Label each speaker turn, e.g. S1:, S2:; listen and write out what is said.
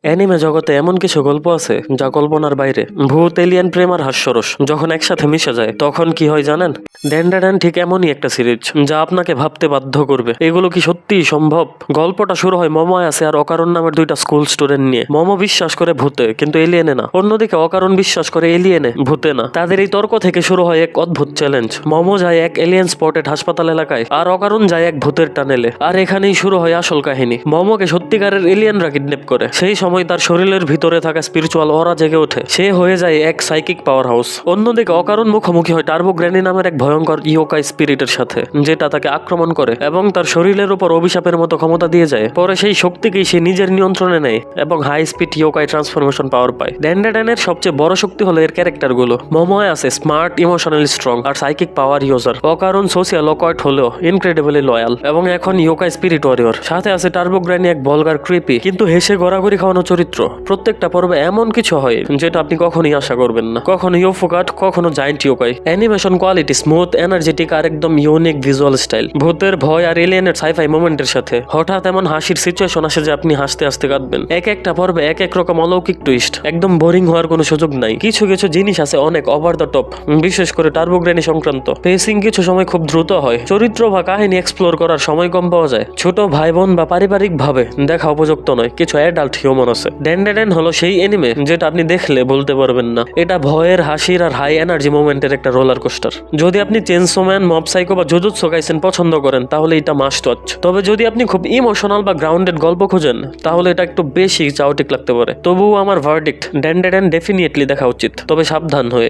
S1: Anime জগতে এমন কিছু গল্প আছে যা কল্পনার বাইরে। ভূত, এলিয়েন, প্রেম আর হাস্যরস যখন একসাথে মিশে যায় তখন কি হয় জানেন? ড্যান্ডাড্যান ঠিক এমনই একটা সিরিজ যা আপনাকে ভাবতে বাধ্য করবে, এগুলো কি সত্যিই সম্ভব? গল্পটা শুরু হয় মময়াসে আর অকারণ নামের দুইটা স্কুল স্টুডেন্ট নিয়ে। মম বিশ্বাস করে ভূতে, কিন্তু এলিয়েনে না। অন্যদিকে অকারণ বিশ্বাস করে এলিয়েনে, ভূতে না। তাদের এই তর্ক থেকে শুরু হয় এক অদ্ভুত চ্যালেঞ্জ। মম যায় এক এলিয়েন স্পটেড হাসপাতাল এলাকায়, আর অকারণ যায় এক ভূতের টানেলে। আর এখানেই শুরু হয় আসল কাহিনী। মমকে সত্যিকারের এলিয়েনরা কিডন্যাপ করে। সেই সময় তার শরীরের ভিতরে থাকা স্পিরিচুয়াল অরা জেগে ওঠে। সে হয়ে যায় এক সাইকিক পাওয়ার হাউস। অন্যদিকে অকারণ মুখোমুখি হয় টার্বো গ্র্যানি নামের এক ভয়ঙ্কর ইয়োকাই স্পিরিটের সাথে, যেটা তাকে আক্রমণ করে এবং তার শরীরের উপর অভিশাপের মতো ক্ষমতা দিয়ে যায়। পরে সেই শক্তিকেই সে নিজের নিয়ন্ত্রণে নেয় এবং হাই স্পিড ইয়োকাই ট্রান্সফরমেশন পাওয়ার পায়। ড্যান্ডাড্যানের সবচেয়ে বড় শক্তি হলো এর ক্যারেক্টারগুলো। মময় আছে স্মার্ট, ইমোশনালি স্ট্রং আর সাইকিক পাওয়ার ইউজার। অকারণ সোশিয়াল অকওয়ার্ড হলেও ইনক্রেডিবলি লয়াল এবং এখন ইয়োকাই স্পিরিট ওয়ারিয়র। সাথে আছে টার্বো গ্র্যানি, এক বলগার ক্রিপি কিন্তু হেসে গড়াগড়ি খাওয়ানো চরিত্র। প্রত্যেকটা পর্বে এমন কিছু হয় যেটা আপনি কখনোই আশা করবেন না। কখনো ইয়োফুকাট, কখনো giant yokai. Animation quality smooth, energetic আর একদম ইউনিক ভিজুয়াল স্টাইল। ভূতের ভয় আর এলিয়েনের সাইফাই মোমেন্টের সাথে হঠাৎ এমন হাসির সিচুয়েশন আসে যে আপনি হাসতে হাসতে কাঁদবেন। এক একটা পর্বে এক এক রকম অলৌকিক টুইস্ট। একদম বোরিং হওয়ার কোনো সুযোগ নাই। কিছু কিছু জিনিস আছে অনেক ওভার দ্য টপ, বিশেষ করে টার্বো গ্র্যানি সংক্রান্ত। পেসিং কিছু সময় খুব দ্রুত হয়। চরিত্র বা কাহিনী এক্সপ্লোর করার সময় কম পাওয়া যায়। ছোট ভাই বোন বা পারিবারিক ভাবে দেখা উপযুক্ত নয়। কিছু অ্যাডাল্ট হিউম্যান আছে। ড্যান্ডাড্যান হলো সেই এনিমে যেটা আপনি দেখলে বলতে পারবেন না এটা ভয়ের, হাসির আর হাই এনার্জি মোমেন্টের একটা রোলার কোস্টার। যদি আপনি চেনসো ম্যান, মব সাইকো বা জুজুৎসু কাইসেন পছন্দ করেন তাহলে এটা মাস্ট ওয়াচ। তবে যদি আপনি খুব ইমোশনাল বা গ্রাউন্ডেড গল্প খোঁজেন তাহলে এটা একটু বেশি চাওটিক লাগতে পারে। তবুও আমার ভার্ডিক্ট, ড্যান্ডাড্যান ডেফিনেটলি দেখা উচিত, তবে সাবধান হয়ে।